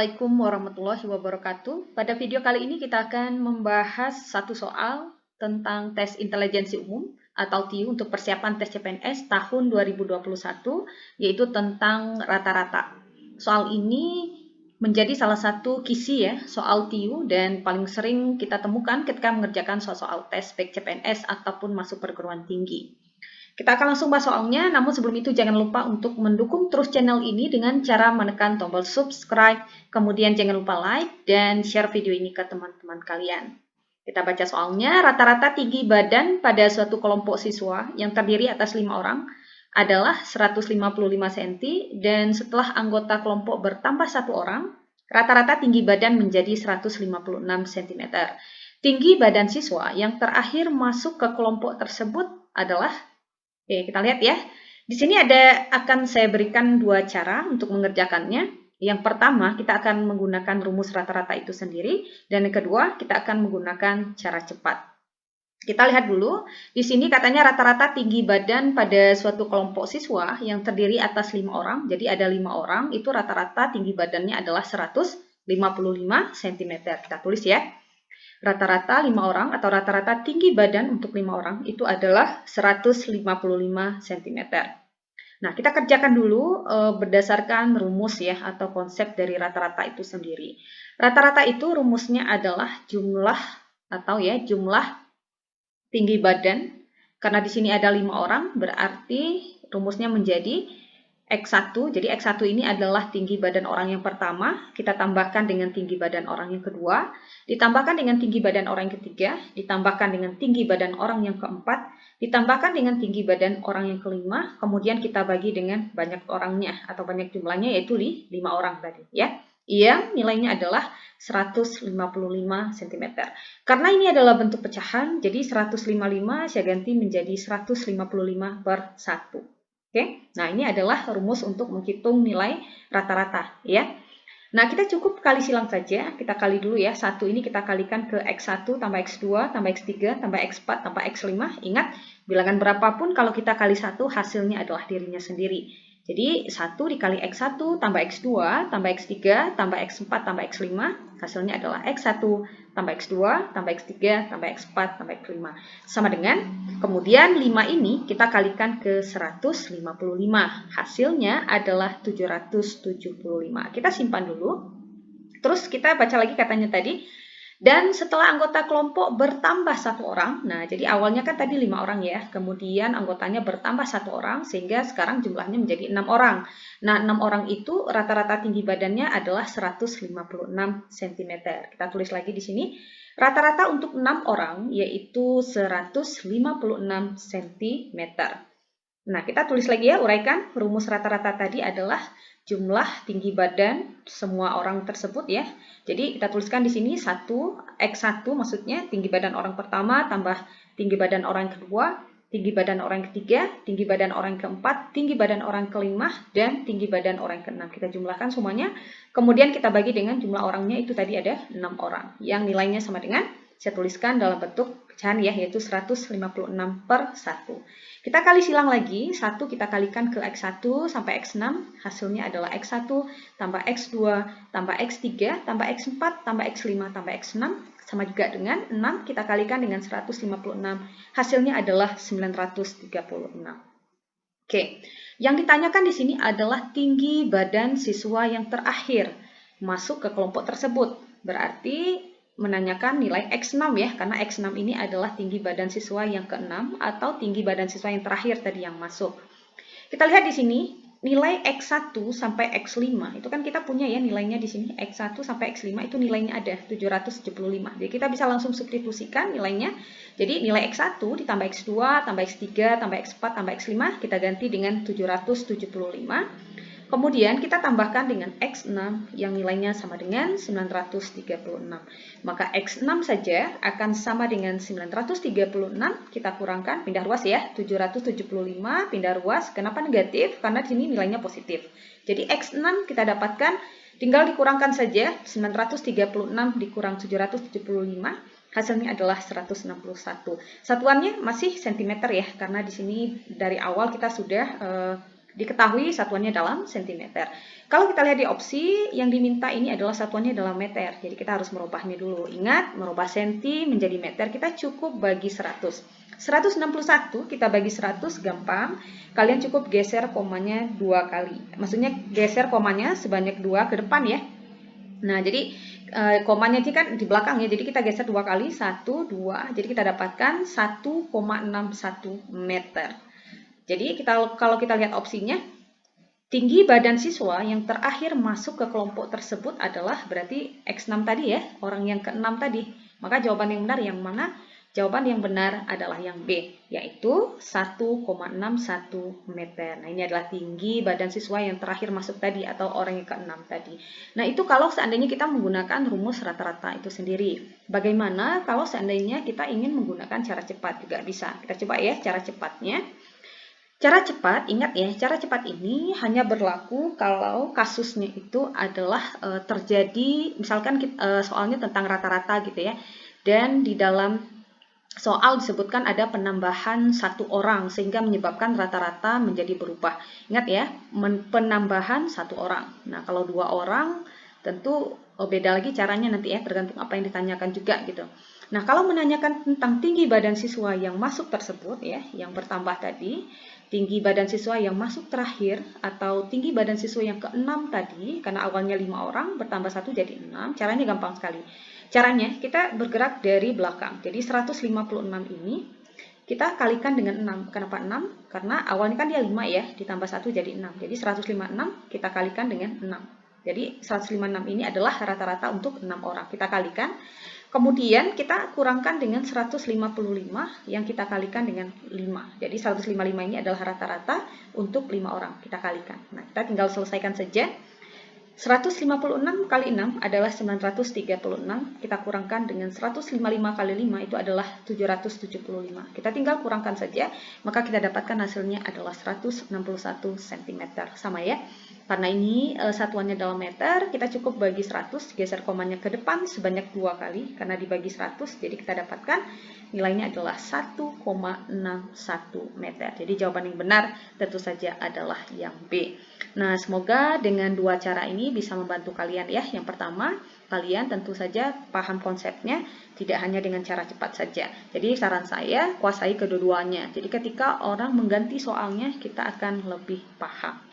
Assalamualaikum warahmatullahi wabarakatuh. Pada video kali ini kita akan membahas satu soal tentang tes intelijensi umum atau TIU untuk persiapan tes CPNS tahun 2021, yaitu tentang rata-rata. Soal ini menjadi salah satu kisi ya, soal TIU, dan paling sering kita temukan ketika mengerjakan soal-soal tes baik CPNS ataupun masuk perguruan tinggi. Kita akan langsung bahas soalnya, namun sebelum itu jangan lupa untuk mendukung terus channel ini dengan cara menekan tombol subscribe, kemudian jangan lupa like dan share video ini ke teman-teman kalian. Kita baca soalnya, rata-rata tinggi badan pada suatu kelompok siswa yang terdiri atas 5 orang adalah 155 cm dan setelah anggota kelompok bertambah 1 orang, rata-rata tinggi badan menjadi 156 cm. Tinggi badan siswa yang terakhir masuk ke kelompok tersebut adalah. Oke, kita lihat ya. Di sini akan saya berikan 2 cara untuk mengerjakannya. Yang pertama, kita akan menggunakan rumus rata-rata itu sendiri, dan yang kedua, kita akan menggunakan cara cepat. Kita lihat dulu. Di sini katanya rata-rata tinggi badan pada suatu kelompok siswa yang terdiri atas 5 orang. Jadi ada 5 orang, itu rata-rata tinggi badannya adalah 155 cm. Kita tulis ya. Rata-rata 5 orang atau rata-rata tinggi badan untuk 5 orang itu adalah 155 cm. Nah, kita kerjakan dulu berdasarkan rumus ya atau konsep dari rata-rata itu sendiri. Rata-rata itu rumusnya adalah jumlah tinggi badan. Karena di sini ada 5 orang, berarti rumusnya menjadi X1, jadi X1 ini adalah tinggi badan orang yang pertama, kita tambahkan dengan tinggi badan orang yang kedua, ditambahkan dengan tinggi badan orang yang ketiga, ditambahkan dengan tinggi badan orang yang keempat, ditambahkan dengan tinggi badan orang yang kelima, kemudian kita bagi dengan banyak orangnya atau banyak jumlahnya, yaitu 5 orang tadi ya. Yang nilainya adalah 155 cm. Karena ini adalah bentuk pecahan, jadi 155 saya ganti menjadi 155 per 1. Oke, nah ini adalah rumus untuk menghitung nilai rata-rata ya. Nah, kita cukup kali silang saja. Kita kali dulu ya. 1 ini kita kalikan ke X1 tambah X2 tambah X3 tambah X4 tambah X5. Ingat, bilangan berapapun kalau kita kali 1 hasilnya adalah dirinya sendiri. Jadi 1 dikali X1 tambah X2 tambah X3 tambah X4 tambah X5. Hasilnya adalah X1 tambah X2 tambah X3 tambah X4 tambah X5. Sama dengan, kemudian 5 ini kita kalikan ke 155. Hasilnya adalah 775. Kita simpan dulu. Terus kita baca lagi katanya tadi. Dan setelah anggota kelompok bertambah 1 orang, nah jadi awalnya kan tadi 5 orang ya, kemudian anggotanya bertambah 1 orang, sehingga sekarang jumlahnya menjadi 6 orang. Nah, 6 orang itu rata-rata tinggi badannya adalah 156 cm. Kita tulis lagi di sini, rata-rata untuk 6 orang yaitu 156 cm. Nah, kita tulis lagi ya, uraikan. Rumus rata-rata tadi adalah jumlah tinggi badan semua orang tersebut ya. Jadi kita tuliskan di sini X1 maksudnya tinggi badan orang pertama tambah tinggi badan orang kedua, tinggi badan orang ketiga, tinggi badan orang keempat, tinggi badan orang kelima, dan tinggi badan orang keenam. Kita jumlahkan semuanya. Kemudian kita bagi dengan jumlah orangnya, itu tadi ada 6 orang. Yang nilainya sama dengan, saya tuliskan dalam bentuk pecahan ya, yaitu 156 per 1. Kita kali silang lagi, 1 kita kalikan ke X1 sampai X6, hasilnya adalah X1 tambah X2 tambah X3 tambah X4 tambah X5 tambah X6, sama juga dengan 6 kita kalikan dengan 156, hasilnya adalah 936. Oke, yang ditanyakan di sini adalah tinggi badan siswa yang terakhir masuk ke kelompok tersebut, berarti menanyakan nilai X6 ya, karena X6 ini adalah tinggi badan siswa yang ke-6 atau tinggi badan siswa yang terakhir tadi yang masuk. Kita lihat di sini, nilai X1 sampai X5, itu kan kita punya ya nilainya di sini, X1 sampai X5 itu nilainya ada 775. Jadi kita bisa langsung substitusikan nilainya. Jadi nilai X1 ditambah X2, tambah X3, tambah X4, tambah X5, kita ganti dengan 775. Kemudian kita tambahkan dengan X6 yang nilainya sama dengan 936. Maka X6 saja akan sama dengan 936, kita kurangkan, pindah ruas ya, 775 pindah ruas. Kenapa negatif? Karena di sini nilainya positif. Jadi X6 kita dapatkan, tinggal dikurangkan saja, 936 dikurang 775, hasilnya adalah 161. Satuannya masih cm ya, karena di sini dari awal kita sudah Diketahui satuannya dalam sentimeter. Kalau kita lihat di opsi, yang diminta ini adalah satuannya dalam meter. Jadi kita harus merubahnya dulu. Ingat, merubah senti menjadi meter, kita cukup bagi 100. 161 kita bagi 100 gampang. Kalian cukup geser komanya 2 kali. Maksudnya geser komanya sebanyak 2 ke depan ya. Nah, jadi komanya ini kan di belakang ya. Jadi kita geser 2 kali, 1, 2. Jadi kita dapatkan 1,61 meter. Jadi kalau kita lihat opsinya, tinggi badan siswa yang terakhir masuk ke kelompok tersebut adalah berarti X6 tadi ya, orang yang ke-6 tadi. Maka jawaban yang benar yang mana? Jawaban yang benar adalah yang B, yaitu 1,61 meter. Nah, ini adalah tinggi badan siswa yang terakhir masuk tadi atau orang yang ke-6 tadi. Nah, itu kalau seandainya kita menggunakan rumus rata-rata itu sendiri. Bagaimana kalau seandainya kita ingin menggunakan cara cepat? Juga bisa. Kita coba ya cara cepatnya. Cara cepat, ingat ya, cara cepat ini hanya berlaku kalau kasusnya itu adalah terjadi, misalkan soalnya tentang rata-rata gitu ya, dan di dalam soal disebutkan ada penambahan 1 orang sehingga menyebabkan rata-rata menjadi berubah. Ingat ya, penambahan 1 orang. Nah, kalau 2 orang tentu beda lagi caranya nanti ya, tergantung apa yang ditanyakan juga gitu. Nah, kalau menanyakan tentang tinggi badan siswa yang masuk tersebut ya, yang bertambah tadi, tinggi badan siswa yang masuk terakhir atau tinggi badan siswa yang ke-6 tadi, karena awalnya 5 orang bertambah 1 jadi 6, caranya gampang sekali. Caranya kita bergerak dari belakang. Jadi 156 ini kita kalikan dengan 6. Kenapa 6? Karena awalnya kan dia 5 ya, ditambah 1 jadi 6. Jadi 156 kita kalikan dengan 6. Jadi 156 ini adalah rata-rata untuk 6 orang. Kita kalikan. Kemudian kita kurangkan dengan 155 yang kita kalikan dengan 5. Jadi 155 ini adalah rata-rata untuk 5 orang. Kita kalikan. Nah, kita tinggal selesaikan saja. 156 kali 6 adalah 936. Kita kurangkan dengan 155 kali 5 itu adalah 775. Kita tinggal kurangkan saja, maka kita dapatkan hasilnya adalah 161 cm. Sama ya. Karena ini satuannya dalam meter, kita cukup bagi 100, geser komanya ke depan sebanyak 2 kali, karena dibagi 100, jadi kita dapatkan nilainya adalah 1,61 meter. Jadi jawaban yang benar tentu saja adalah yang B. Nah, semoga dengan 2 cara ini bisa membantu kalian ya. Yang pertama, kalian tentu saja paham konsepnya, tidak hanya dengan cara cepat saja. Jadi saran saya, kuasai kedua-duanya. Jadi ketika orang mengganti soalnya, kita akan lebih paham.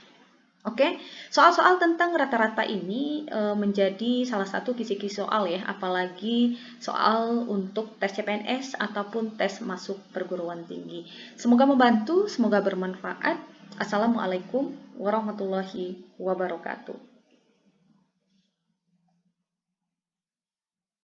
Oke, soal-soal tentang rata-rata ini menjadi salah satu kisi-kisi soal ya, apalagi soal untuk tes CPNS ataupun tes masuk perguruan tinggi. Semoga membantu, semoga bermanfaat. Assalamualaikum warahmatullahi wabarakatuh.